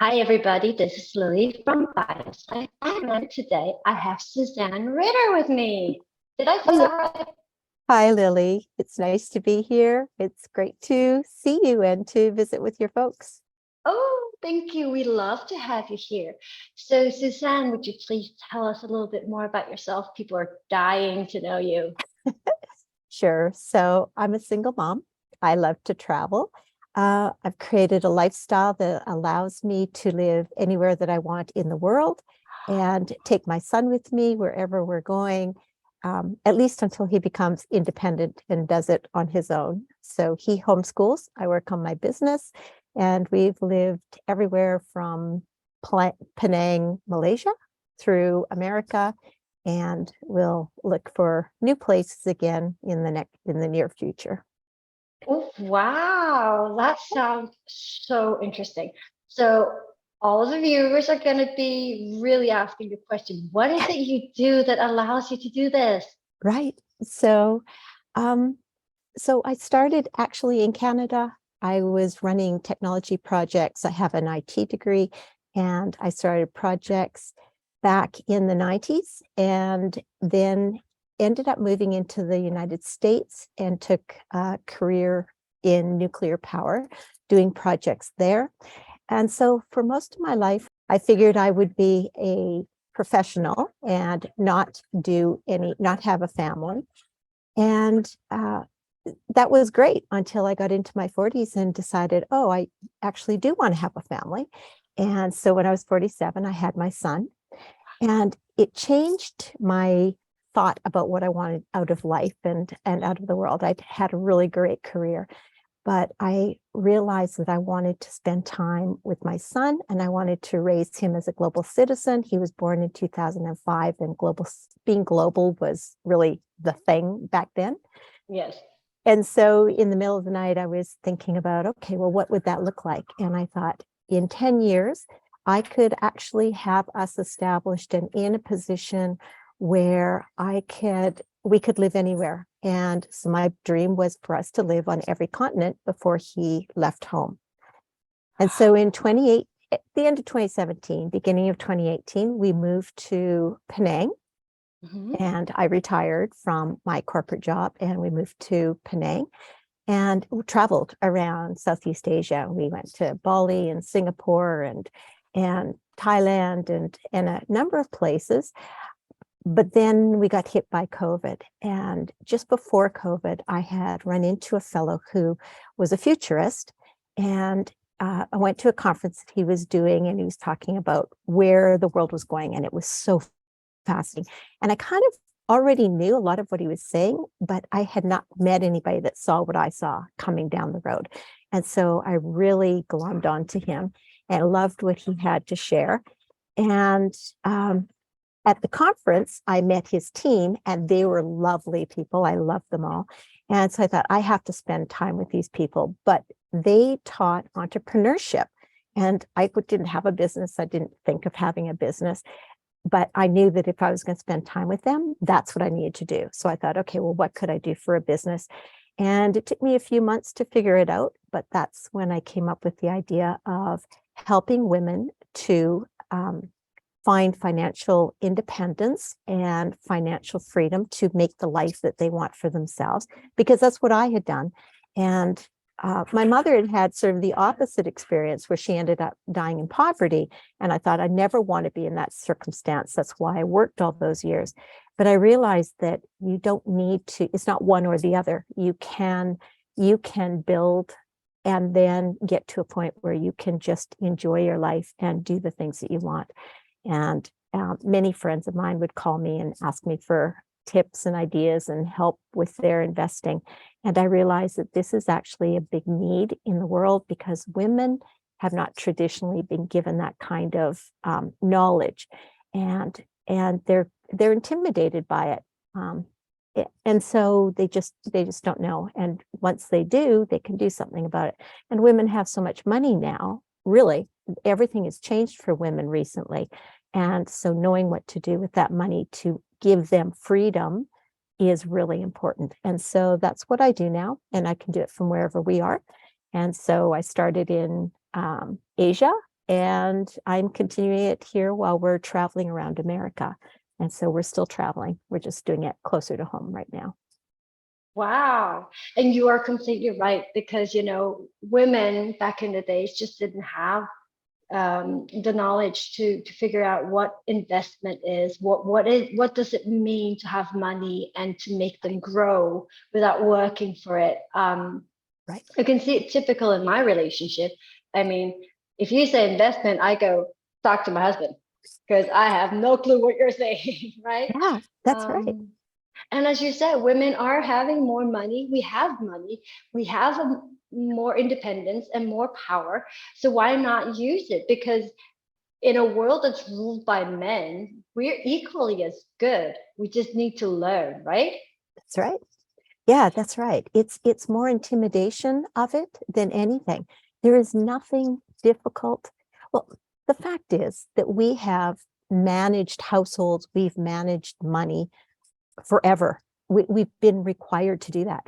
Hi, everybody. This is Lily from BioSite. And today I have Suzanne Ritter with me. Did I say Hello. that right? Hi, Lily. It's nice to be here. It's great to see you and to visit with your folks. Oh, thank you. We love to have you here. So, Suzanne, would you please tell us a little bit more about yourself? People are dying to know you. Sure. So I'm a single mom. I love to travel. I've created a lifestyle that allows me to live anywhere that I want in the world and take my son with me wherever we're going, at least until he becomes independent and does it on his own. So he homeschools. I work on my business, and we've lived everywhere from Penang, Malaysia, through America, and we'll look for new places again in the near future. Oh, wow. That sounds so interesting. So, all the viewers are going to be really asking the question, what is it you do that allows you to do this? Right. Um, so I started actually in Canada. I was running technology projects. I have an IT degree, and I started projects back in the 90s, and then ended up moving into the United States and took a career in nuclear power, doing projects there. And so for most of my life, I figured I would be a professional and not have a family. And that was great until I got into my 40s and decided, oh, I actually do want to have a family. And so when I was 47, I had my son, and it changed my thought about what I wanted out of life and out of the world. I'd had a really great career, but I realized that I wanted to spend time with my son, and I wanted to raise him as a global citizen. He was born in 2005, and being global was really the thing back then. Yes. And so in the middle of the night, I was thinking about, okay, well, what would that look like? And I thought, in 10 years, I could actually have us established and in a position where we could live anywhere. And so my dream was for us to live on every continent before he left home. And so at the end of 2017, beginning of 2018, we moved to Penang, Mhm. and I retired from my corporate job, and we moved to Penang and traveled around Southeast Asia. We went to Bali and Singapore and Thailand and a number of places. But then we got hit by COVID. And just before COVID, I had run into a fellow who was a futurist. And I went to a conference that he was doing, and he was talking about where the world was going. And it was so fascinating. And I kind of already knew a lot of what he was saying, but I had not met anybody that saw what I saw coming down the road. And so I really glommed onto him and loved what he had to share. And at the conference, I met his team, and they were lovely people. I loved them all. And so I thought, I have to spend time with these people. But they taught entrepreneurship. And I didn't have a business. I didn't think of having a business. But I knew that if I was going to spend time with them, that's what I needed to do. So I thought, okay, well, what could I do for a business? And it took me a few months to figure it out. But that's when I came up with the idea of helping women to find financial independence and financial freedom to make the life that they want for themselves, because that's what I had done. And my mother had had sort of the opposite experience, where she ended up dying in poverty. And I thought, I never want to be in that circumstance. That's why I worked all those years. But I realized that you don't need to, it's not one or the other. You can build and then get to a point where you can just enjoy your life and do the things that you want. And many friends of mine would call me and ask me for tips and ideas and help with their investing. And I realized that this is actually a big need in the world, because women have not traditionally been given that kind of knowledge, and they're intimidated by it. And so they just don't know. And once they do, they can do something about it. And women have so much money now. Really, everything has changed for women recently. And so knowing what to do with that money to give them freedom is really important. And so that's what I do now, and I can do it from wherever we are. And so I started in Asia, and I'm continuing it here while we're traveling around America. And so we're still traveling. We're just doing it closer to home right now. Wow. And you are completely right because, women back in the days just didn't have the knowledge to figure out what investment is, what does it mean to have money and to make them grow without working for it. Right. I can see it typical in my relationship. I mean, if you say investment, I go talk to my husband because I have no clue what you're saying, right? Yeah, that's right. And as you said, women are having more money. We have money. We have more independence and more power. So why not use it? Because in a world that's ruled by men, we're equally as good. We just need to learn, right? That's right. Yeah, that's right. It's more intimidation of it than anything. There is nothing difficult. Well, the fact is that we have managed households, we've managed money forever. We've been required to do that.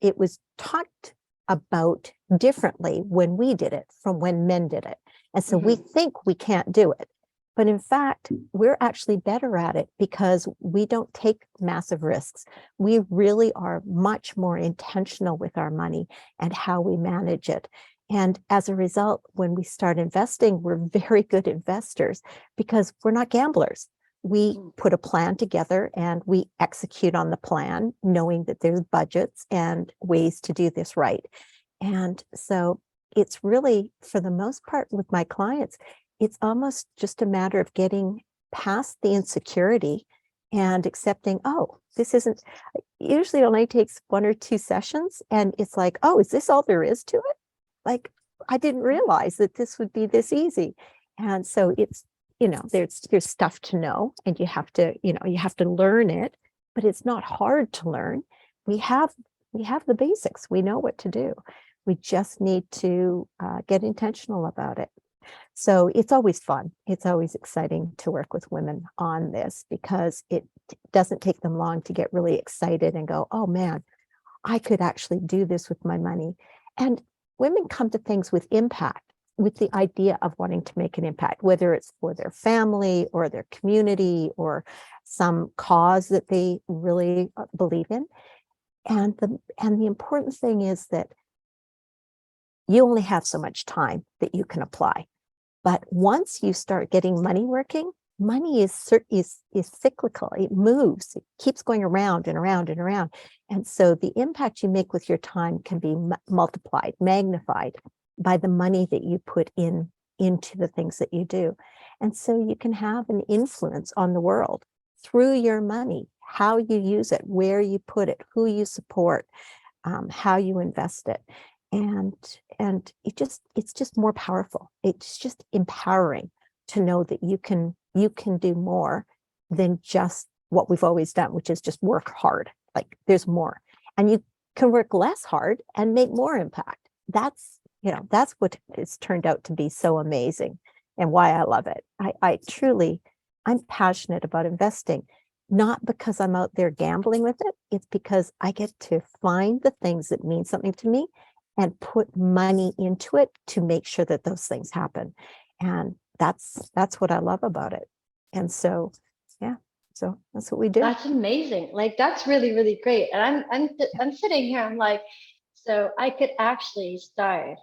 It was talked about differently when we did it from when men did it. And so we think we can't do it. But in fact, we're actually better at it because we don't take massive risks. We really are much more intentional with our money and how we manage it. And as a result, when we start investing, we're very good investors because we're not gamblers. We put a plan together and we execute on the plan, knowing that there's budgets and ways to do this right. And so it's really, for the most part with my clients, it's almost just a matter of getting past the insecurity and accepting, oh, this isn't, usually it only takes 1 or 2 sessions. And it's like, oh, is this all there is to it? Like, I didn't realize that this would be this easy. And so it's, there's stuff to know and you have to learn it, but it's not hard to learn. We have the basics. We know what to do. We just need to get intentional about it. So it's always fun. It's always exciting to work with women on this because it doesn't take them long to get really excited and go, oh man, I could actually do this with my money. And women come to things with impact, with the idea of wanting to make an impact, whether it's for their family or their community or some cause that they really believe in. And the important thing is that you only have so much time that you can apply. But once you start getting money working, money is cyclical. It moves. It keeps going around and around and around. And so the impact you make with your time can be multiplied, magnified by the money that you put into the things that you do. And so you can have an influence on the world through your money, how you use it, where you put it, who you support, how you invest it. And it's just more powerful. It's just empowering to know that you can do more than just what we've always done, which is just work hard. Like there's more, and you can work less hard and make more impact. That's what it's turned out to be so amazing and why I love it. I'm passionate about investing, not because I'm out there gambling with it. It's because I get to find the things that mean something to me and put money into it to make sure that those things happen. And that's what I love about it. And so, yeah, so that's what we do. That's amazing. Like that's really, really great. And I'm sitting here, I'm like, so I could actually start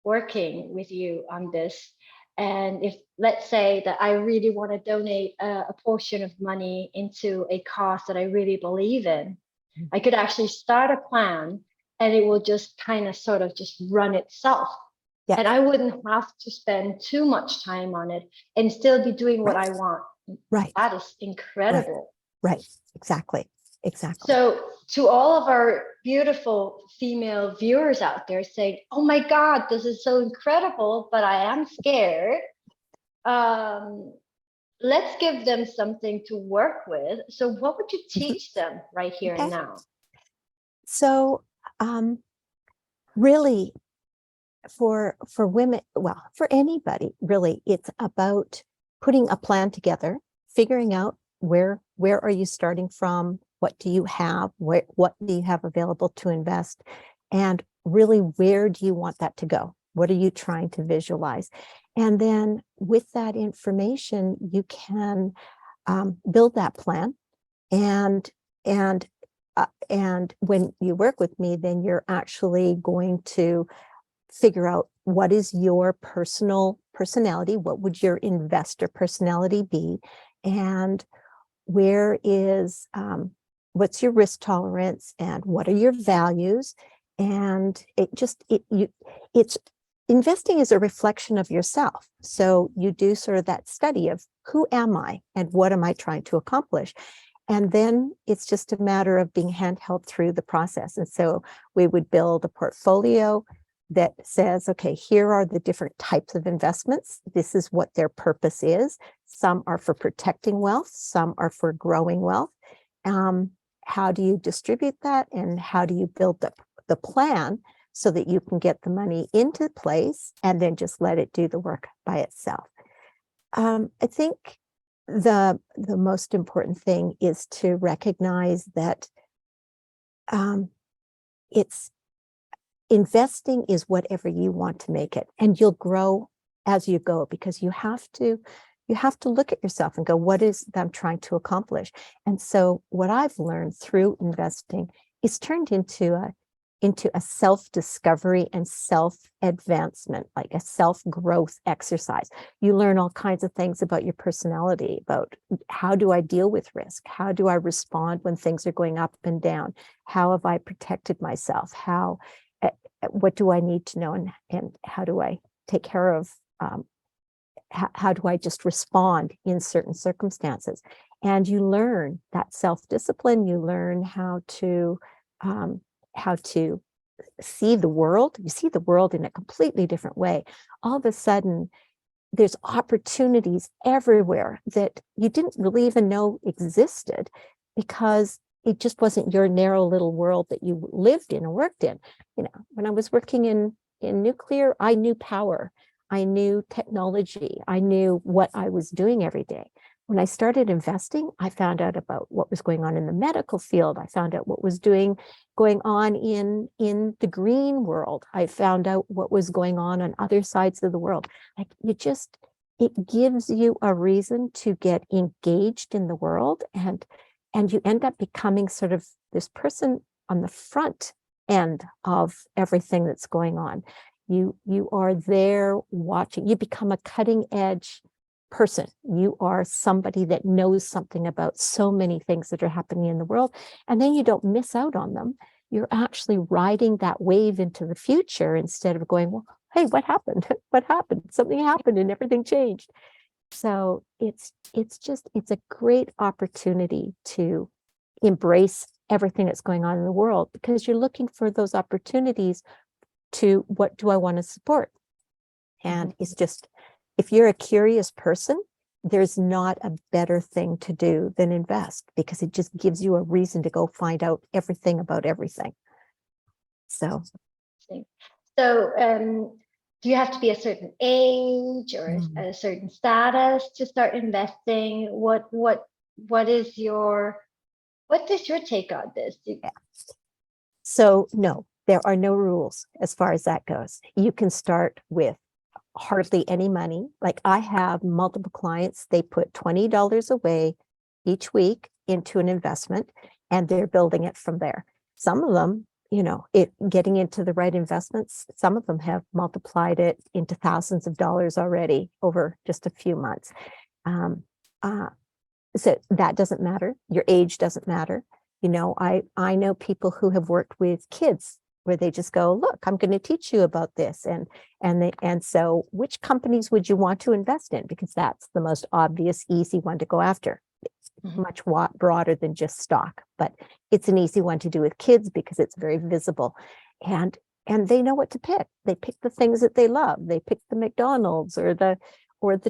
working with you on this. And if let's say that I really want to donate a portion of money into a cause that I really believe in, I could actually start a plan and it will just kind of sort of just run itself. Yes. And I wouldn't have to spend too much time on it and still be doing what I want. Right. That is incredible. Right. Exactly. So to all of our beautiful female viewers out there saying, oh my God, this is so incredible, but I am scared. Let's give them something to work with. So what would you teach them right here and now? So really for women, well, for anybody, really, it's about putting a plan together, figuring out where are you starting from, what do you have, what do you have available to invest, and really where do you want that to go? What are you trying to visualize? And then with that information, you can build that plan. And when you work with me, then you're actually going to figure out what is your personal personality, what would your investor personality be, and where is what's your risk tolerance, and what are your values. And it's investing is a reflection of yourself. So you do sort of that study of who am I and what am I trying to accomplish. And then it's just a matter of being handheld through the process. And so we would build a portfolio that says, okay, here are the different types of investments. This is what their purpose is. Some are for protecting wealth, some are for growing wealth. How do you distribute that? And how do you build the plan so that you can get the money into place and then just let it do the work by itself? I think the most important thing is to recognize that it's investing is whatever you want to make it, and you'll grow as you go, because you have to look at yourself and go, what is that I'm trying to accomplish? And so what I've learned through investing is turned into a self-discovery and self-advancement, like a self-growth exercise. You learn all kinds of things about your personality, about how do I deal with risk? How do I respond when things are going up and down? How have I protected myself? What do I need to know, and how do I take care of, how do I just respond in certain circumstances? And you learn that self-discipline. You learn how to see the world. You see the world in a completely different way. All of a sudden, there's opportunities everywhere that you didn't really even know existed, because it just wasn't your narrow little world that you lived in and worked in. When I was working in nuclear, I knew power, I knew technology, I knew what I was doing every day. When I started investing, I found out about what was going on in the medical field. I found out what was going on in the green world. I found out what was going on other sides of the world. Like, it gives you a reason to get engaged in the world, and you end up becoming sort of this person on the front end of everything that's going on. You are there watching. You become a cutting edge person. You are somebody that knows something about so many things that are happening in the world, and then you don't miss out on them. You're actually riding that wave into the future instead of going, well, hey, what happened? What happened? Something happened and everything changed. So it's a great opportunity to embrace everything that's going on in the world, because you're looking for those opportunities to, what do I want to support? And it's just, if you're a curious person, there's not a better thing to do than invest, because it just gives you a reason to go find out everything about everything. So do you have to be a certain age or a certain status to start investing? What is your take on this? So no, there are no rules as far as that goes. You can start with hardly any money. Like, I have multiple clients, they put $20 away each week into an investment, and they're building it from there. Some of them, getting into the right investments, some of them have multiplied it into thousands of dollars already over just a few months. So that doesn't matter. Your age doesn't matter. I know people who have worked with kids where they just go, look, I'm going to teach you about this. And so which companies would you want to invest in? Because that's the most obvious, easy one to go after. Much broader than just stock, but it's an easy one to do with kids because it's very visible, and they know what to pick. They pick the things that they love. They pick the McDonald's or the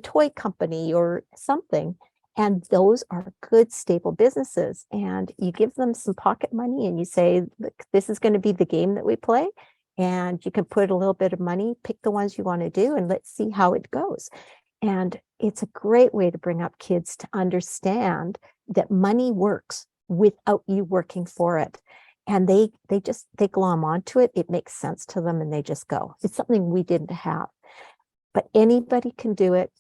toy company or something, and those are good, stable businesses. And you give them some pocket money and you say, look, this is going to be the game that we play, and you can put a little bit of money, pick the ones you want to do, and let's see how it goes. And it's a great way to bring up kids to understand that money works without you working for it. and they glom onto it. It makes sense to them and they just go. It's something we didn't have, but anybody can do it.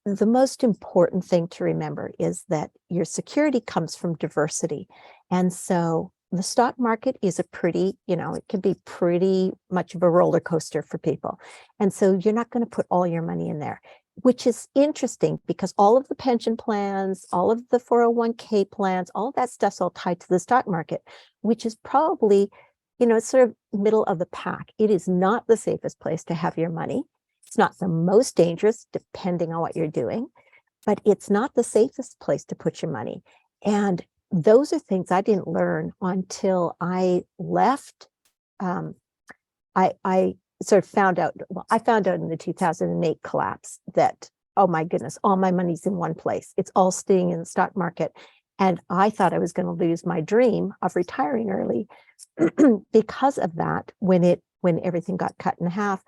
The most important thing to remember is that your security comes from diversity. And so the stock market is a pretty, it can be pretty much of a roller coaster for people. And so you're not going to put all your money in there, which is interesting because all of the pension plans, all of the 401k plans, all of that stuff's all tied to the stock market, which is probably, it's sort of middle of the pack. It is not the safest place to have your money. It's not the most dangerous, depending on what you're doing, but it's not the safest place to put your money. And those are things I didn't learn until I left. I sort of found out, I found out in the 2008 collapse that, oh my goodness, all my money's in one place. It's all staying in the stock market. And I thought I was going to lose my dream of retiring early because of that when everything got cut in half.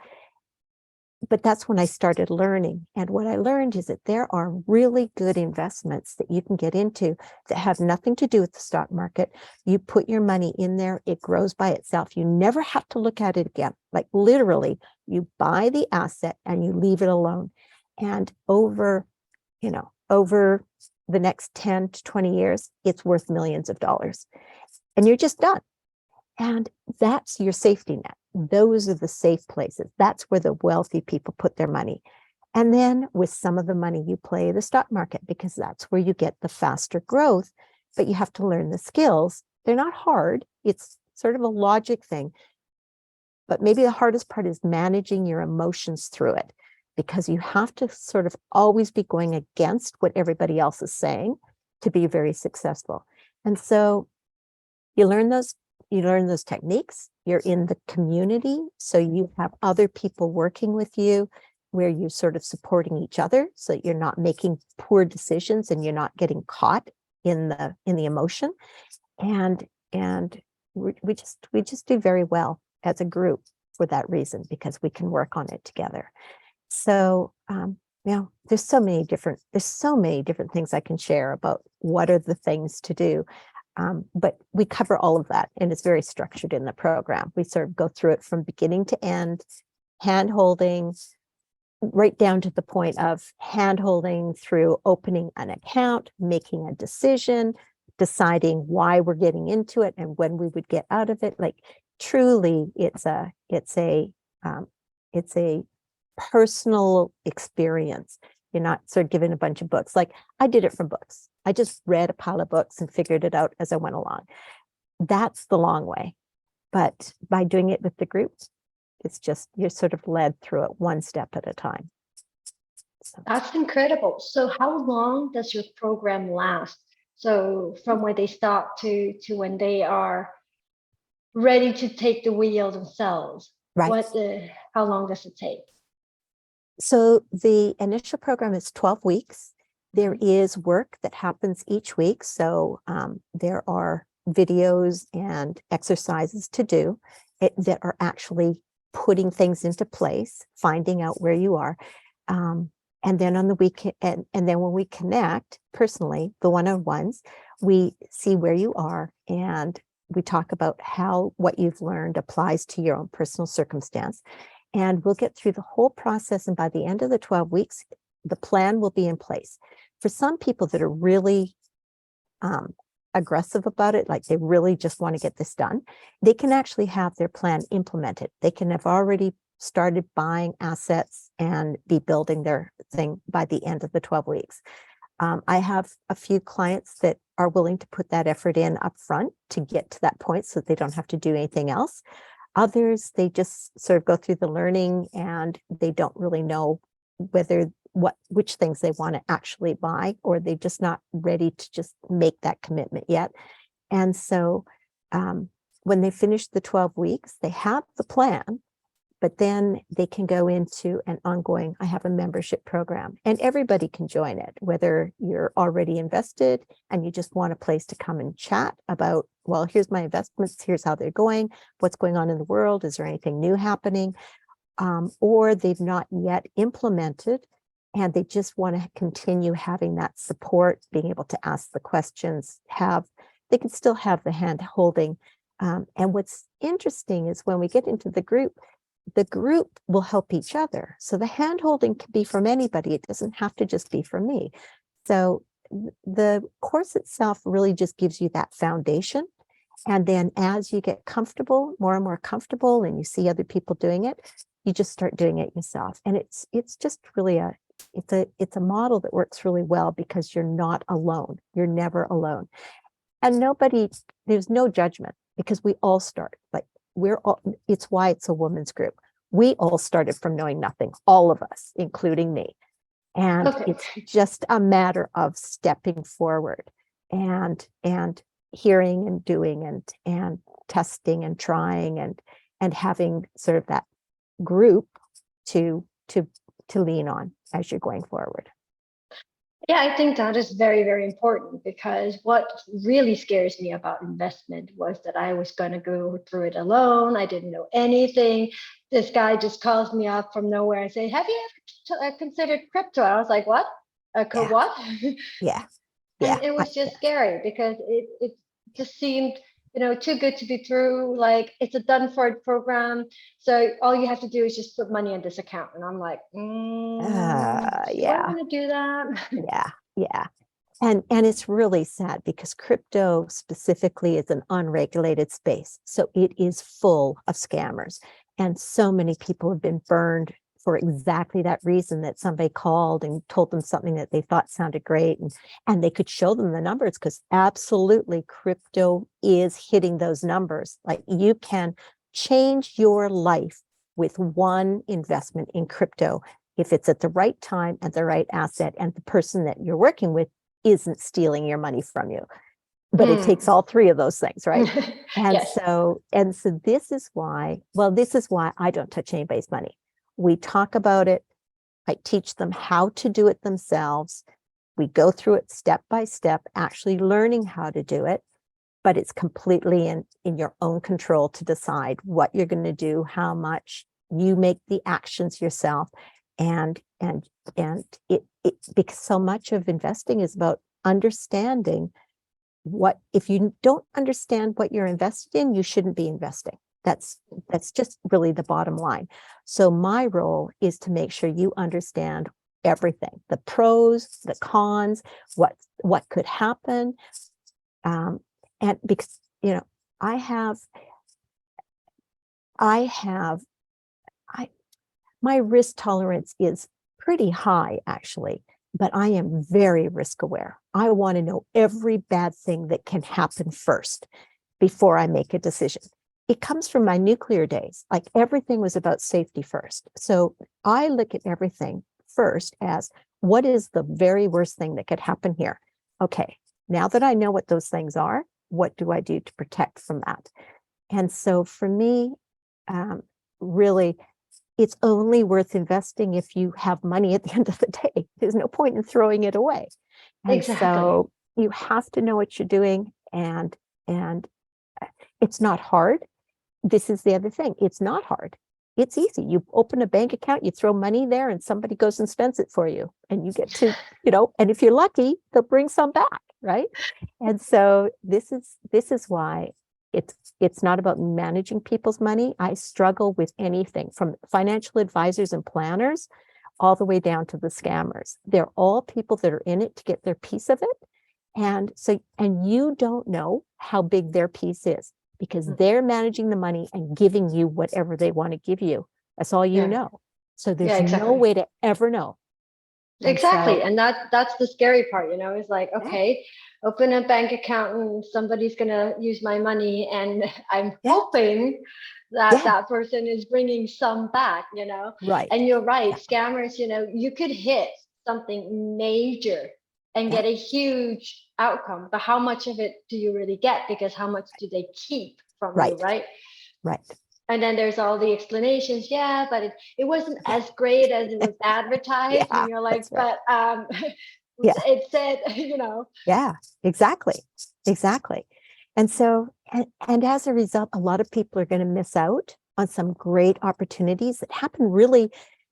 But that's when I started learning. And what I learned is that there are really good investments that you can get into that have nothing to do with the stock market. You put your money in there, it grows by itself. You never have to look at it again. Like literally, you buy the asset and you leave it alone. And over the next 10 to 20 years, it's worth millions of dollars. And you're just done. And that's your safety net. Those are the safe places. That's where the wealthy people put their money. And then with some of the money, you play the stock market because that's where you get the faster growth, but you have to learn the skills. They're not hard. It's sort of a logic thing. But maybe the hardest part is managing your emotions through it because you have to sort of always be going against what everybody else is saying to be very successful. And so you learn those techniques. You're in the community, so you have other people working with you where you're sort of supporting each other so that you're not making poor decisions and you're not getting caught in the emotion. And we just do very well as a group for that reason, because we can work on it together. So there's so many different things I can share about what are the things to do. But we cover all of that, and it's very structured in the program. We sort of go through it from beginning to end, hand-holding, right down to the point of hand-holding through opening an account, making a decision, deciding why we're getting into it and when we would get out of it. Like truly, it's a personal experience. You're not sort of given a bunch of books. Like I did it from books. I just read a pile of books and figured it out as I went along. That's the long way. But by doing it with the group, it's just, you're sort of led through it one step at a time. So. That's incredible. So how long does your program last? So from when they start to when they are ready to take the wheel themselves, right. How long does it take? So the initial program is 12 weeks. There is work that happens each week. So there are videos and exercises to do that are actually putting things into place, finding out where you are. And then on the weekend, and then when we connect personally, the one-on-ones, we see where you are and we talk about how what you've learned applies to your own personal circumstance. And we'll get through the whole process. And by the end of the 12 weeks, the plan will be in place. For some people that are really aggressive about it, like they really just want to get this done, they can actually have their plan implemented. They can have already started buying assets and be building their thing by the end of the 12 weeks. I have a few clients that are willing to put that effort in up front to get to that point so that they don't have to do anything else. Others, they just sort of go through the learning and they don't really know which things they want to actually buy, or they're just not ready to just make that commitment yet. And so when they finish the 12 weeks, they have the plan, but then they can go into an ongoing, I have a membership program, and everybody can join it, whether you're already invested and you just want a place to come and chat about, well, here's my investments, here's how they're going, what's going on in the world, is there anything new happening? Or they've not yet implemented and they just want to continue having that support, being able to ask the questions, have they can still have the hand holding. And what's interesting is when we get into the group will help each other. So the hand holding can be from anybody. It doesn't have to just be from me. So the course itself really just gives you that foundation. And then as you get comfortable, more and more comfortable, and you see other people doing it, you just start doing it yourself. And it's just really it's a model that works really well because you're not alone. You're never alone. And there's no judgment because we all start. Like it's why it's a women's group. We all started from knowing nothing, all of us, including me. And Okay. it's just a matter of stepping forward and hearing and doing and testing and trying and having sort of that group to lean on as you're going forward. Yeah, I think that is very, very important because what really scares me about investment was that I was going to go through it alone. I didn't know anything. This guy just calls me up from nowhere and say, "Have you ever considered crypto?" I was like, "What? Yeah. What?" Yeah. And it was just scary because it just seemed, too good to be true. Like it's a done for it program. So all you have to do is just put money in this account. And I'm like, do I Yeah. want to do that? Yeah. Yeah. And it's really sad because crypto specifically is an unregulated space. So it is full of scammers. And so many people have been burned for exactly that reason, that somebody called and told them something that they thought sounded great, and they could show them the numbers, because absolutely crypto is hitting those numbers. Like you can change your life with one investment in crypto if it's at the right time and the right asset, and the person that you're working with isn't stealing your money from you. But it takes all three of those things, right? And Yes. so this is why I don't touch anybody's money. We talk about it. I teach them how to do it themselves. We go through it step by step, actually learning how to do it, but it's completely in your own control to decide what you're going to do, how much. You make the actions yourself. And it because so much of investing is about understanding if you don't understand what you're invested in, you shouldn't be investing. That's just really the bottom line. So my role is to make sure you understand everything, the pros, the cons, what could happen. And because, my risk tolerance is pretty high, actually, but I am very risk aware. I want to know every bad thing that can happen first before I make a decision. It comes from my nuclear days. Like everything was about safety first. So I look at everything first as, what is the very worst thing that could happen here? Okay, now that I know what those things are, what do I do to protect from that? And so for me, really, it's only worth investing if you have money at the end of the day. There's no point in throwing it away. And Exactly. so you have to know what you're doing, and it's not hard. This is the other thing. It's not hard. It's easy. You open a bank account, you throw money there, and somebody goes and spends it for you. And you get to, and if you're lucky, they'll bring some back, right? And so this is why it's not about managing people's money. I struggle with anything from financial advisors and planners all the way down to the scammers. They're all people that are in it to get their piece of it. And you don't know how big their piece is, because they're managing the money and giving you whatever they want to give you. That's all you know. So there's no way to ever know. Exactly. And that's the scary part, is like, okay, open a bank account and somebody's going to use my money. And I'm hoping that that person is bringing some back, Right. And you're right. Scammers, you could hit something major and get a huge outcome. But how much of it do you really get? Because how much do they keep from you, right? Right. And then there's all the explanations. Yeah, but it wasn't as great as it was advertised. And you're like, but it said, Yeah, exactly. And so, and as a result, a lot of people are going to miss out on some great opportunities that happen. Really,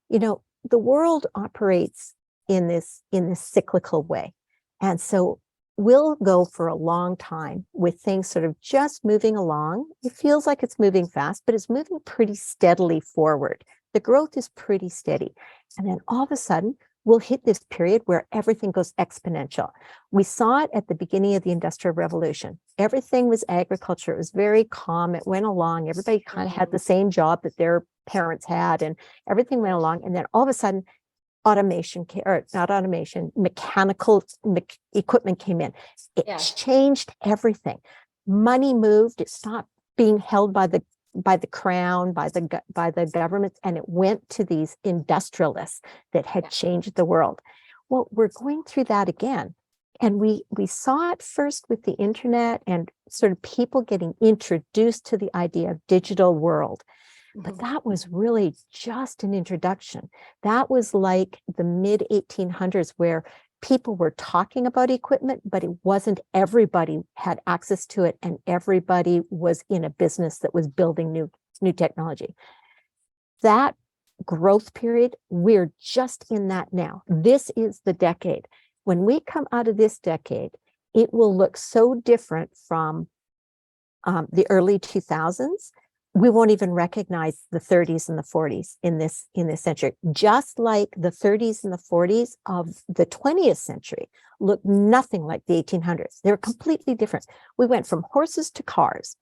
the world operates in this cyclical way. And so we'll go for a long time with things sort of just moving along. It feels like it's moving fast, but it's moving pretty steadily forward. The growth is pretty steady. And then all of a sudden, we'll hit this period where everything goes exponential. We saw it at the beginning of the Industrial Revolution. Everything was agriculture. It was very calm. It went along. Everybody kind of had the same job that their parents had, and everything went along. And then all of a sudden, automation, or not automation, mechanical equipment came in. It changed everything. Money moved. It stopped being held by the crown, by the government, and it went to these industrialists that had changed the world. Well, we're going through that again. And we saw it first with the internet and sort of people getting introduced to the idea of digital world. But that was really just an introduction. That was like the mid 1800s, where people were talking about equipment, but it wasn't everybody had access to it, and everybody was in a business that was building new technology. That growth period, we're just in that now. This is the decade. When we come out of this decade, it will look so different from the early 2000s. We won't even recognize the 30s and the 40s in this century, just like the 30s and the 40s of the 20th century look nothing like the 1800s. They're completely different. We went from horses to cars.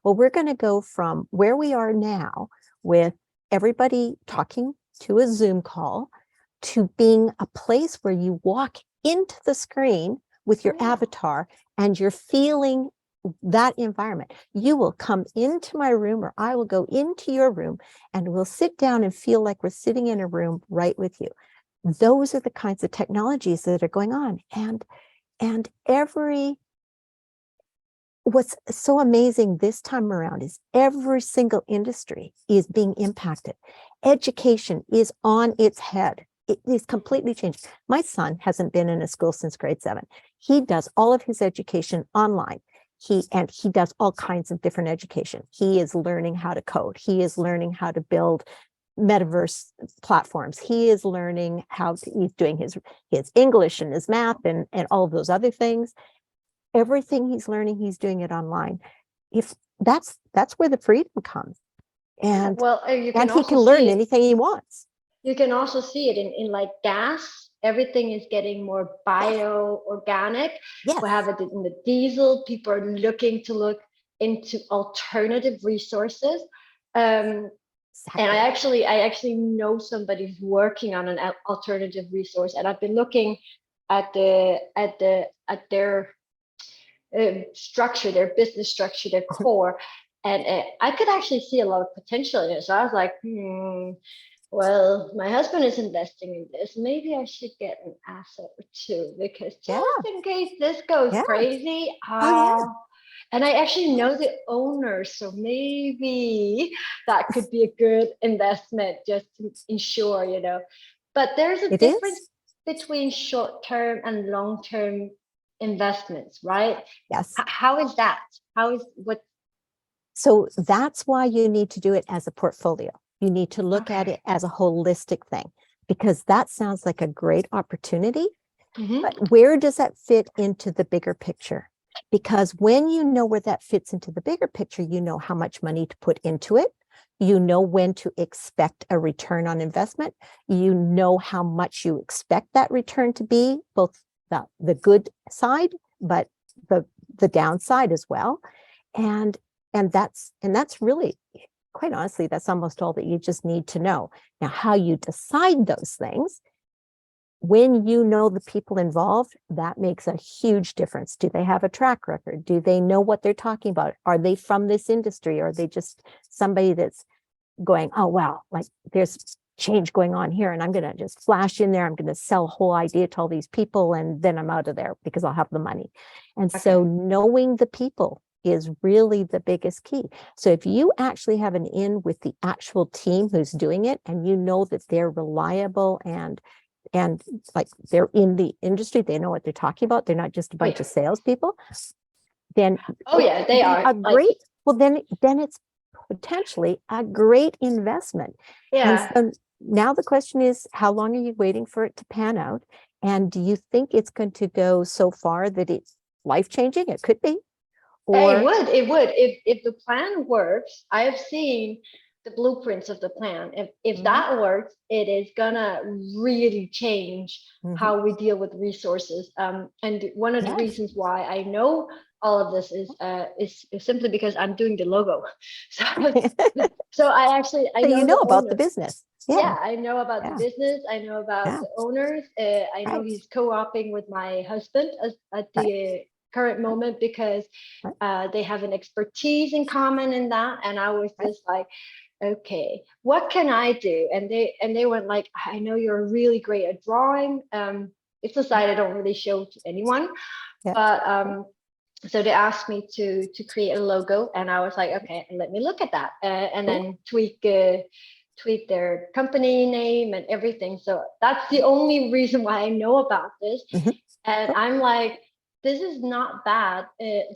Well, we're going to go from where we are now with everybody talking to a Zoom call to being a place where you walk into the screen with your avatar and you're feeling that environment. You will come into my room, or I will go into your room, and we'll sit down and feel like we're sitting in a room right with you. Those are the kinds of technologies that are going on. And what's so amazing this time around is every single industry is being impacted. Education is on its head. It is completely changed. My son hasn't been in a school since grade 7. He does all of his education online. He does all kinds of different education. He is learning how to code. He is learning how to build metaverse platforms. He is learning he's doing his English and his math and all of those other things. Everything he's learning, he's doing it online. If that's where the freedom comes. And he can learn anything he wants. You can also see it in like gas. Everything is getting more bio-organic. Yes. We have it in the diesel. People are looking into alternative resources. Exactly. And I actually know somebody who's working on an alternative resource, and I've been looking at their structure, their business structure, their core, and I could actually see a lot of potential in it. So I was like, well, my husband is investing in this. Maybe I should get an asset or two, because just in case this goes crazy. And I actually know the owner, so maybe that could be a good investment just to ensure, But there's a difference between short-term and long-term investments, right? Yes. How is that? So that's why you need to do it as a portfolio. You need to look at it as a holistic thing, because that sounds like a great opportunity. But where does that fit into the bigger picture? Because when you know where that fits into the bigger picture, you know how much money to put into it. You know when to expect a return on investment. You know how much you expect that return to be, both the good side, but the downside as well. And that's really, quite honestly, that's almost all that you just need to know. Now, how you decide those things, when you know the people involved, that makes a huge difference. Do they have a track record? Do they know what they're talking about? Are they from this industry? Or are they just somebody that's going, oh, wow, like there's change going on here, and I'm going to just flash in there. I'm going to sell a whole idea to all these people, and then I'm out of there because I'll have the money. And so knowing the people is really the biggest key. So if you actually have an in with the actual team who's doing it, and you know that they're reliable and like they're in the industry, they know what they're talking about, they're not just a bunch of salespeople, then they are a great, well, then it's potentially a great investment. And so now the question is, how long are you waiting for it to pan out? And do you think it's going to go so far that life-changing? It could be. It Or would, if the plan works. I have seen the blueprints of the plan. If Mhm, that works, it is gonna really change mhm. how we deal with resources. And one of the Yes. reasons why I know all of this is simply because I'm doing the logo. So so I So you know know the about the owner. business. Yeah, Yeah, I know about the yeah, business. I know about yeah. the owners. I know Right, he's co-oping with my husband at right, the current right, moment because right, they have an expertise in common in that. And I was right. just like, okay, what can I do? And they went like, I know you're really great at drawing. It's a side I don't really show to anyone, Yeah. but so they asked me to create a logo, and I was like, okay, let me look at that, and Cool. then tweak their company name and everything. So that's the only reason why I know about this. Mhm. And Cool. I'm like, this is not bad.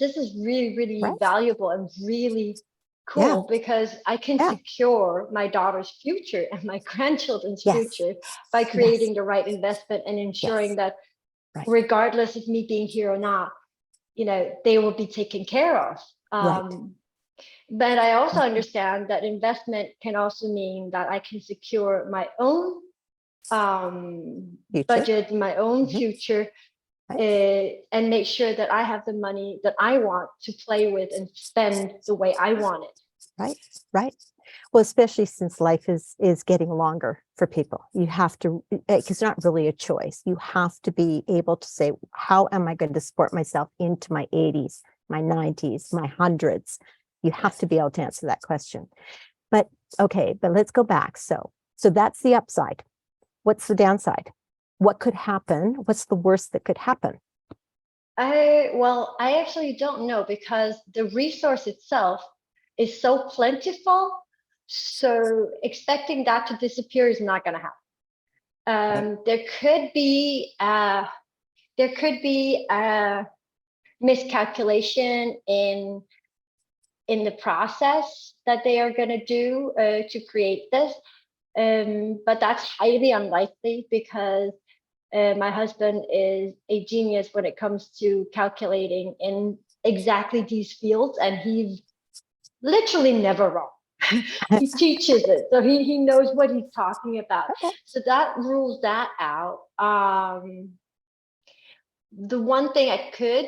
This is really, really Right. valuable and really Yeah. cool because I can Yeah. secure my daughter's future and my grandchildren's Yes. future by Yes. creating the right investment and ensuring Yes. that Right. regardless of me being here or not, they will be taken care of. Right. But I also Exactly. understand that investment can also mean that I can secure my own Future. budget, my own Mhm. future, Right. and make sure that I have the money that I want to play with and spend the way I want it. Right. Right. Well, especially since life is getting longer for people. You have to, it's not really a choice. You have to be able to say, how am I going to support myself into my 80s, my 90s, my hundreds? You have to be able to answer that question. But okay, but let's go back. So that's the upside. What's the downside? What could happen? What's the worst that could happen? I actually don't know because the resource itself is so plentiful. So expecting that to disappear is not going to happen. Right. There could be a miscalculation in the process that they are going to do to create this. But that's highly unlikely because my husband is a genius when it comes to calculating in exactly these fields, and he's literally never wrong. He teaches it, so he knows what he's talking about. Okay. So that rules that out. The one thing I could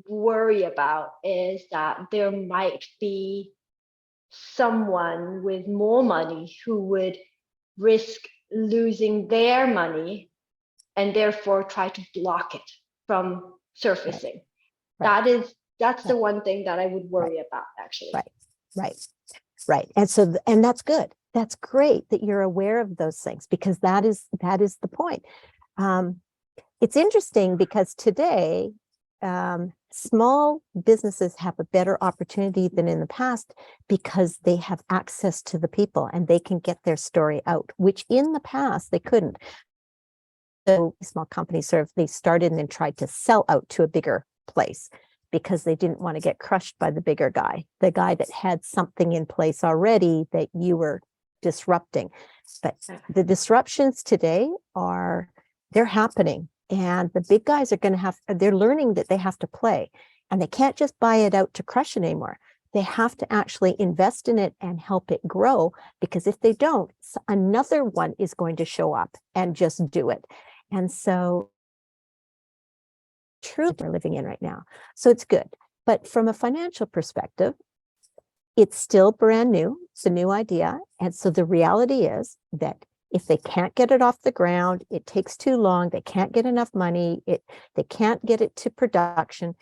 worry about is that there might be someone with more money who would risk losing their money and therefore try to block it from Right. surfacing. Right. That's the Right. one thing that I would Right. worry about actually. Right. Right. Right. And so, and that's good. That's great that you're aware of those things because that is the point. Um, it's interesting because today, small businesses have a better opportunity than in the past because they have access to the people and they can get their story out, which in the past they couldn't. So small companies they started and then tried to sell out to a bigger place because they didn't want to get crushed by the bigger guy, the guy that had something in place already that you were disrupting. But the disruptions today they're happening. And the big guys are going to they're learning that they have to play and they can't just buy it out to crush it anymore. They have to actually invest in it and help it grow because if they don't, another one is going to show up and just do it. And so truly we're living in right now. So it's good. But from a financial perspective, it's still brand new. It's a new idea. And so the reality is that if they can't get it off the ground, it takes too long, they can't get enough money, they can't get it to production,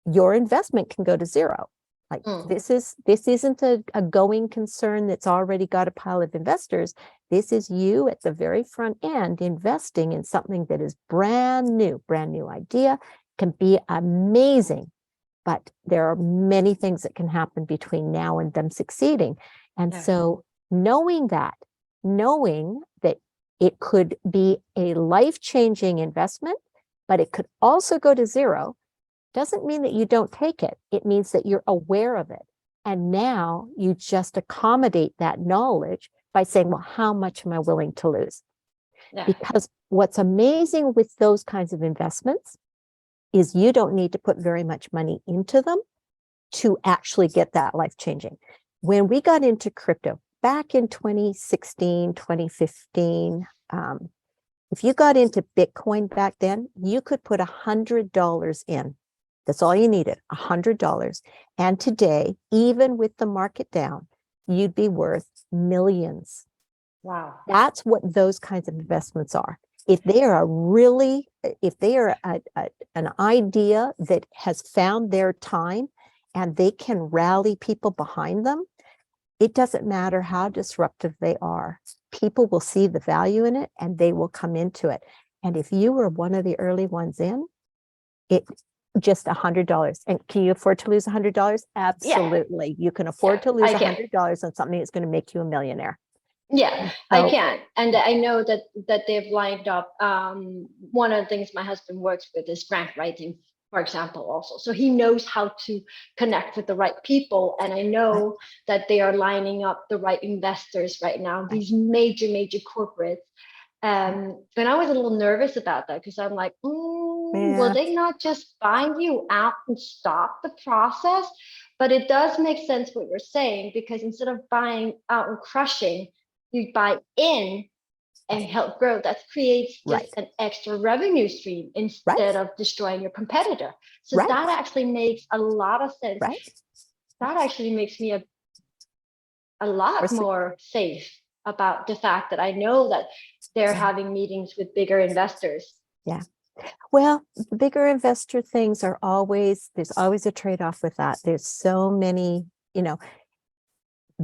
your investment can go to zero. Like this isn't a going concern that's already got a pile of investors. This is you at the very front end investing in something that is brand new idea, can be amazing. But there are many things that can happen between now and them succeeding. And so knowing that it could be a life-changing investment, but it could also go to zero, doesn't mean that you don't take it. It means that you're aware of it. And now you just accommodate that knowledge by saying, well, how much am I willing to lose? Yeah. Because what's amazing with those kinds of investments is you don't need to put very much money into them to actually get that life changing. When we got into crypto back in 2016, 2015, if you got into Bitcoin back then, you could put $100 in. That's all you needed, $100. And today, even with the market down, you'd be worth millions. Wow. That's what those kinds of investments are. If they are an idea that has found their time and they can rally people behind them, it doesn't matter how disruptive they are. People will see the value in it and they will come into it. And if you were one of the early ones in, it just $100. And can you afford to lose $100? Absolutely. You can afford to lose $100 on something that's going to make you a millionaire. Yeah, I can. And I know that they've lined up. One of the things my husband works with is grant writing, for example, also. So he knows how to connect with the right people. And I know that they are lining up the right investors right now, these major corporates. And I was a little nervous about that because I'm like, will they not just buy you out and stop the process? But it does make sense what you're saying, because instead of buying out and crushing, you buy in and help grow. That creates just an extra revenue stream instead of destroying your competitor. So that actually makes a lot of sense. That actually makes me a lot more safe about the fact that I know that they're having meetings with bigger investors. Yeah. Well, bigger investor things are there's always a trade-off with that. There's so many,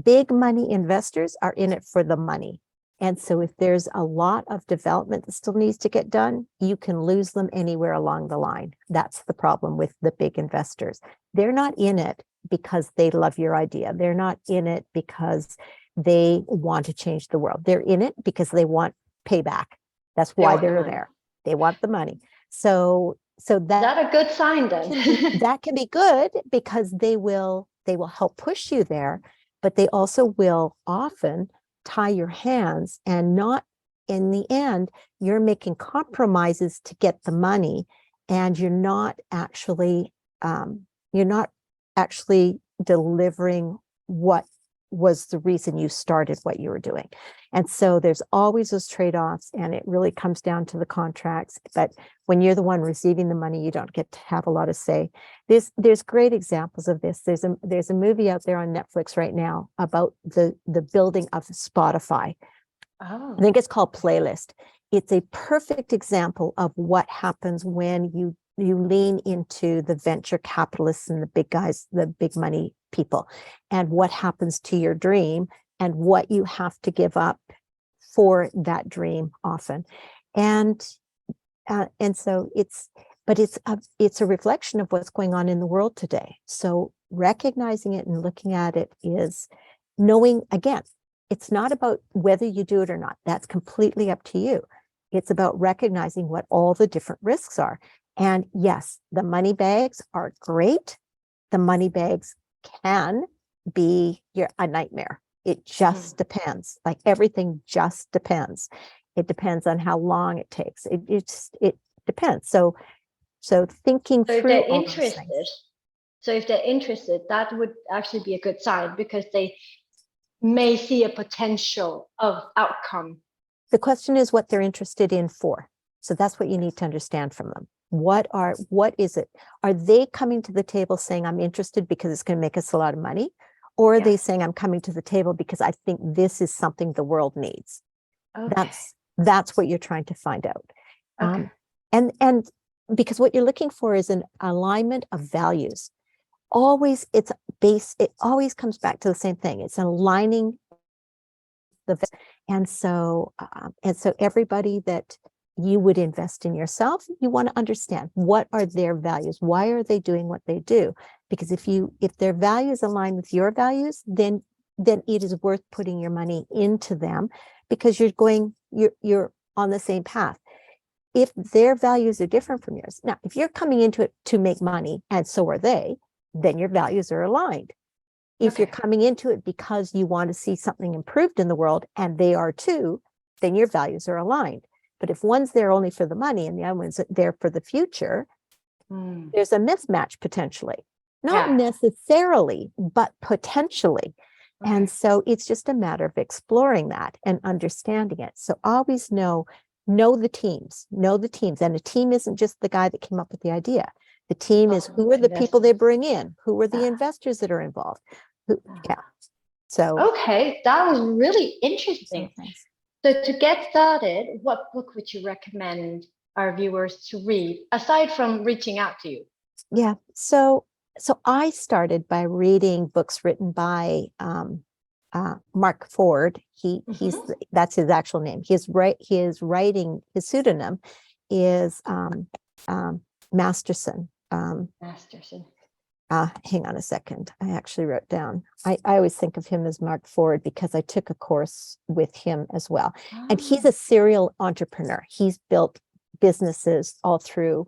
big money investors are in it for the money. And so if there's a lot of development that still needs to get done, you can lose them anywhere along the line. That's the problem with the big investors. They're not in it because they love your idea. They're not in it because they want to change the world. They're in it because they want payback. That's why they're there. They want the money. So that a good sign then? That can be good because they will help push you there, but they also will often tie your hands, and not in the end, you're making compromises to get the money, and you're not actually delivering what was the reason you started what you were doing. And so there's always those trade-offs, and it really comes down to the contracts. But when you're the one receiving the money, you don't get to have a lot of say. There's great examples of this. There's a movie out there on Netflix right now about the building of Spotify. I think it's called Playlist. It's a perfect example of what happens when you lean into the venture capitalists and the big guys, the big money people, and what happens to your dream and what you have to give up for that dream often. And so it's a reflection of what's going on in the world today. So recognizing it and looking at it is knowing, again, it's not about whether you do it or not. That's completely up to you. It's about recognizing what all the different risks are. And yes, the money bags are great. The money bags can be a nightmare. It just depends. Like everything just depends. It depends on how long it takes. It depends. So thinking through. If they're interested, that would actually be a good sign, because they may see a potential of outcome. The question is what they're interested in for. So that's what you need to understand from them. What is it? Are they coming to the table saying, I'm interested because it's going to make us a lot of money? Or are they saying, I'm coming to the table because I think this is something the world needs? Okay. That's what you're trying to find out. Okay. And because what you're looking for is an alignment of values. It always comes back to the same thing. It's aligning and so everybody that you would invest in yourself, you want to understand what are their values, why are they doing what they do? Because if their values align with your values, then it is worth putting your money into them, because you're on the same path. If their values are different from yours, now if you're coming into it to make money and so are they, then your values are aligned. If you're coming into it because you want to see something improved in the world and they are too, then your values are aligned. But if one's there only for the money and the other one's there for the future, there's a mismatch potentially. Not Yeah. necessarily, but potentially. Okay. And so it's just a matter of exploring that and understanding it. So always know the teams, know the teams. And a team isn't just the guy that came up with the idea. The team is who are the people they bring in, who are the investors that are involved. Yeah. So Okay, that was really interesting. So to get started, what book would you recommend our viewers to read aside from reaching out to you? yeah. So I started by reading books written by Mark Ford. He's Mhm. that's his actual name. His writing, his pseudonym is Masterson. Masterson. Hang on a second. I actually wrote down. I always think of him as Mark Ford because I took a course with him as well. And he's Ah, a serial entrepreneur. He's built businesses all through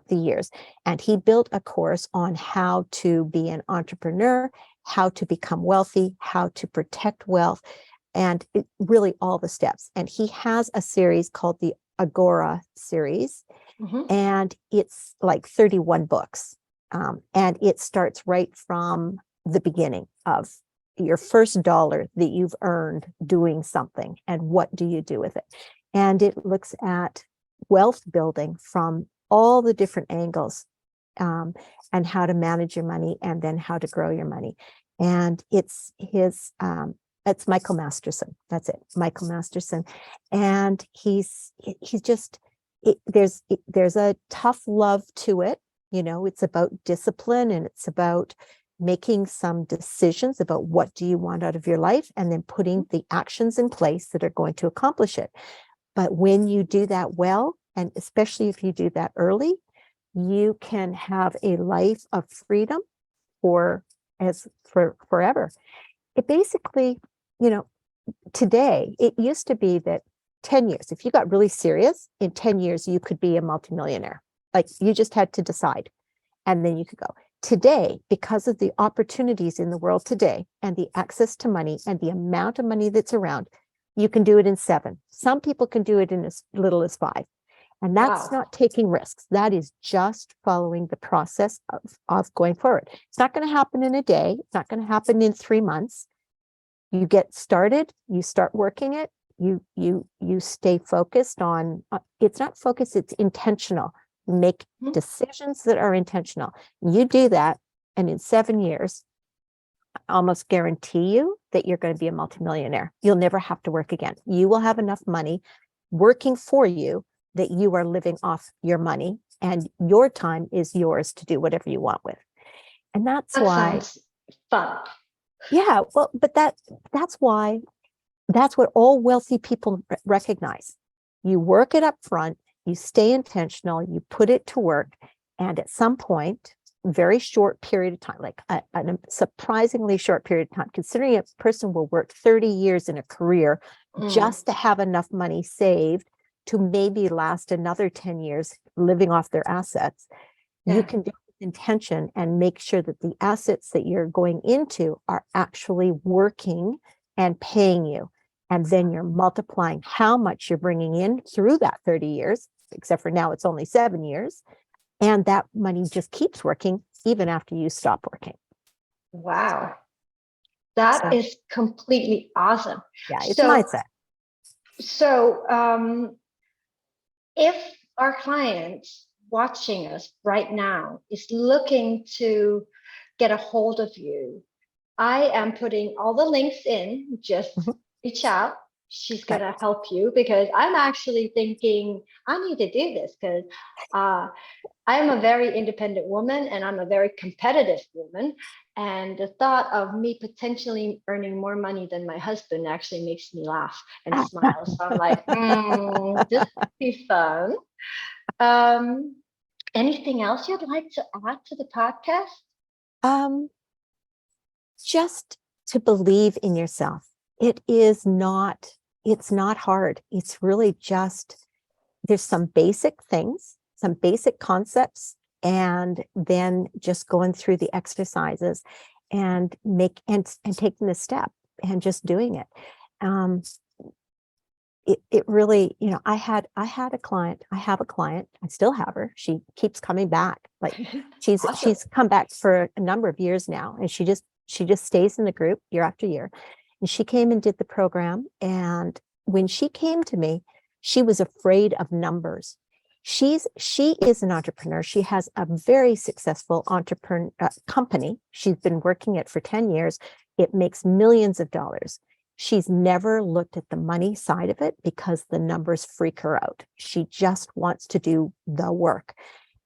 the years. And he built a course on how to be an entrepreneur, how to become wealthy, how to protect wealth, and really all the steps. And he has a series called the Agora series, mhm. and it's like 31 books. And it starts right from the beginning of your first dollar that you've earned doing something and what do you do with it. And it looks at wealth building from all the different angles, and how to manage your money and then how to grow your money. And it's Michael Masterson. That's it, Michael Masterson. And he's just there's a tough love to it. It's about discipline, and it's about making some decisions about what do you want out of your life and then putting the actions in place that are going to accomplish it. But when you do that well, and especially if you do that early, you can have a life of freedom for forever. It basically, you know, today, it used to be that 10 years, if you got really serious, in 10 years, you could be a multimillionaire. Like you just had to decide and then you could go. Today, because of the opportunities in the world today and the access to money and the amount of money that's around, you can do it in 7. Some people can do it in as little as 5. And that's Wow. not taking risks. That is just following the process of going forward. It's not going to happen in a day. It's not going to happen in 3 months. You get started, you start working it, you stay focused on, it's not focused, it's intentional. Make Mhm. decisions that are intentional. You do that, and in 7 years, I almost guarantee you that you're going to be a multimillionaire. You'll never have to work again. You will have enough money working for you that you are living off your money, and your time is yours to do whatever you want with. And that's That why, sounds fun. yeah, well, but that's why, that's what all wealthy people recognize. You work it up front, you stay intentional, you put it to work, and at some point, very short period of time, like a surprisingly short period of time, considering a person will work 30 years in a career Mm, just to have enough money saved to maybe last another 10 years living off their assets. You yeah. can do it with intention and make sure that the assets that you're going into are actually working and paying you. And then you're multiplying how much you're bringing in through that 30 years, except for now it's only 7 years. And that money just keeps working even after you stop working. Wow. That So, is completely awesome. yeah, it's So, mindset. so if our clients watching us right now is looking to get a hold of you, I am putting all the links in. Just Mhm. reach out. She's Okay. gonna help you because I'm actually thinking I need to do this because uh, I'm a very independent woman and I'm a very competitive woman. And the thought of me potentially earning more money than my husband actually makes me laugh and smile. So I'm like, this would be fun. Um, Anything else you'd like to add to the podcast? um, just to believe in yourself. It's not hard. It's really just, there's some basic things, some basic concepts, and then just going through the exercises and taking the step and just doing it. Um, it really, you know, I had a client, I have a client, I still have her. She keeps coming back. Like Awesome. she's come back for a number of years now, and she just stays in the group year after year. And she came and did the program. And when she came to me, she was afraid of numbers. She is an entrepreneur. She has a very successful entrepreneur company. She's been working it for 10 years. It makes millions of dollars. She's never looked at the money side of it because the numbers freak her out. She just wants to do the work.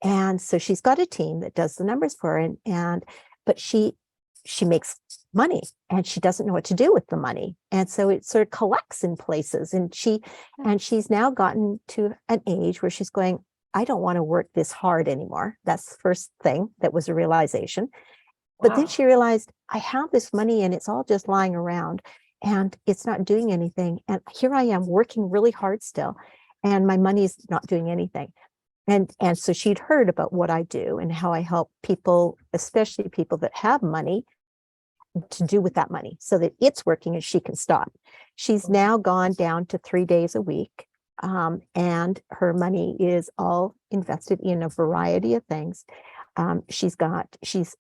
And so she's got a team that does the numbers for her, but she makes money and she doesn't know what to do with the money. And so it sort of collects in places, and she's now gotten to an age where she's going, I don't want to work this hard anymore. That's the first thing that was a realization. But then Wow. she realized, I have this money and it's all just lying around and it's not doing anything. And here I am working really hard still, and my money's not doing anything. And so she'd heard about what I do and how I help people, especially people that have money, to do with that money so that it's working and she can stop. She's now gone down to 3 days a week. And her money is all invested in a variety of things. She's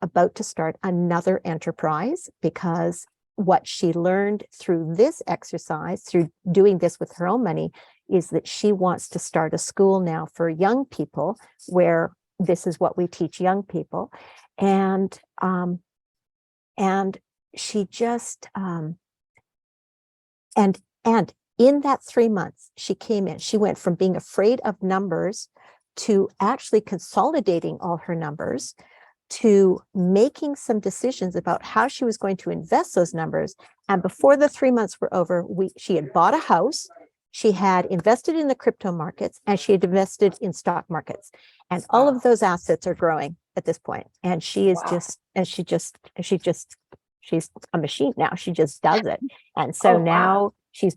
about to start another enterprise, because what she learned through this exercise, through doing this with her own money, is that she wants to start a school now for young people where this is what we teach young people. And she just and in that 3 months, she came in, she went from being afraid of numbers to actually consolidating all her numbers, to making some decisions about how she was going to invest those numbers. And before the 3 months were over, she had bought a house, she had invested in the crypto markets, and she had invested in stock markets. And all of those assets are growing at this point. And she is she's a machine now. She just does it. And so now she's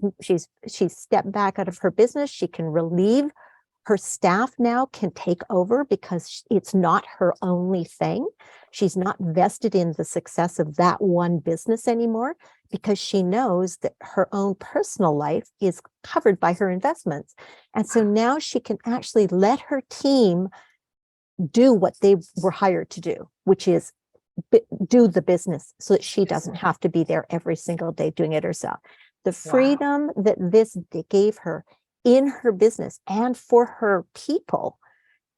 stepped back out of her business. She can relieve her staff, now can take over, because it's not her only thing. She's not vested in the success of that one business anymore, because she knows that her own personal life is covered by her investments. And so now she can actually let her team do what they were hired to do, which is do the business, so that she doesn't have to be there every single day doing it herself. The freedom that this gave her in her business and for her people,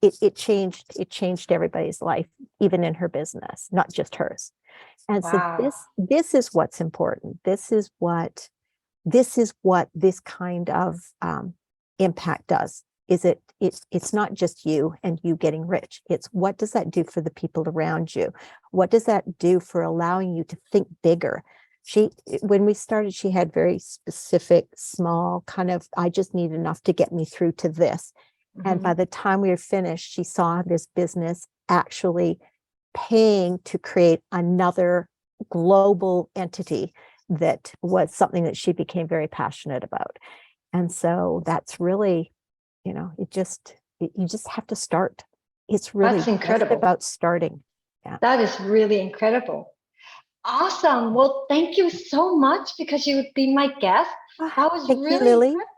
it changed everybody's life, even in her business, not just hers. And so this is what's important. This is what this kind of impact does. It's not just you and you getting rich. It's what does that do for the people around you? What does that do for allowing you to think bigger? When we started, she had very specific, small kind of, I just need enough to get me through to this. And by the time we were finished, she saw this business actually paying to create another global entity that was something that she became very passionate about. And so that's really, you just have to start. It's really That's incredible. about starting. Yeah. That is really incredible. Awesome. Well, thank you so much, because you would be my guest. That was Thank really you, Lily. incredible.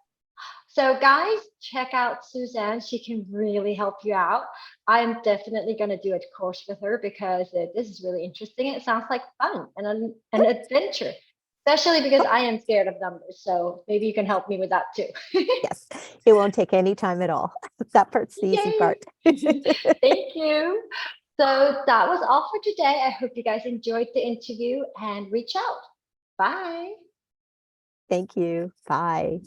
So guys, check out Suzanne. She can really help you out. I'm definitely going to do a course with her, because this is really interesting. It sounds like fun and an adventure, especially because I am scared of numbers. So maybe you can help me with that too. Yes, it won't take any time at all. That part's the easy part. Thank you. So that was all for today. I hope you guys enjoyed the interview, and reach out. Bye. Thank you. Bye.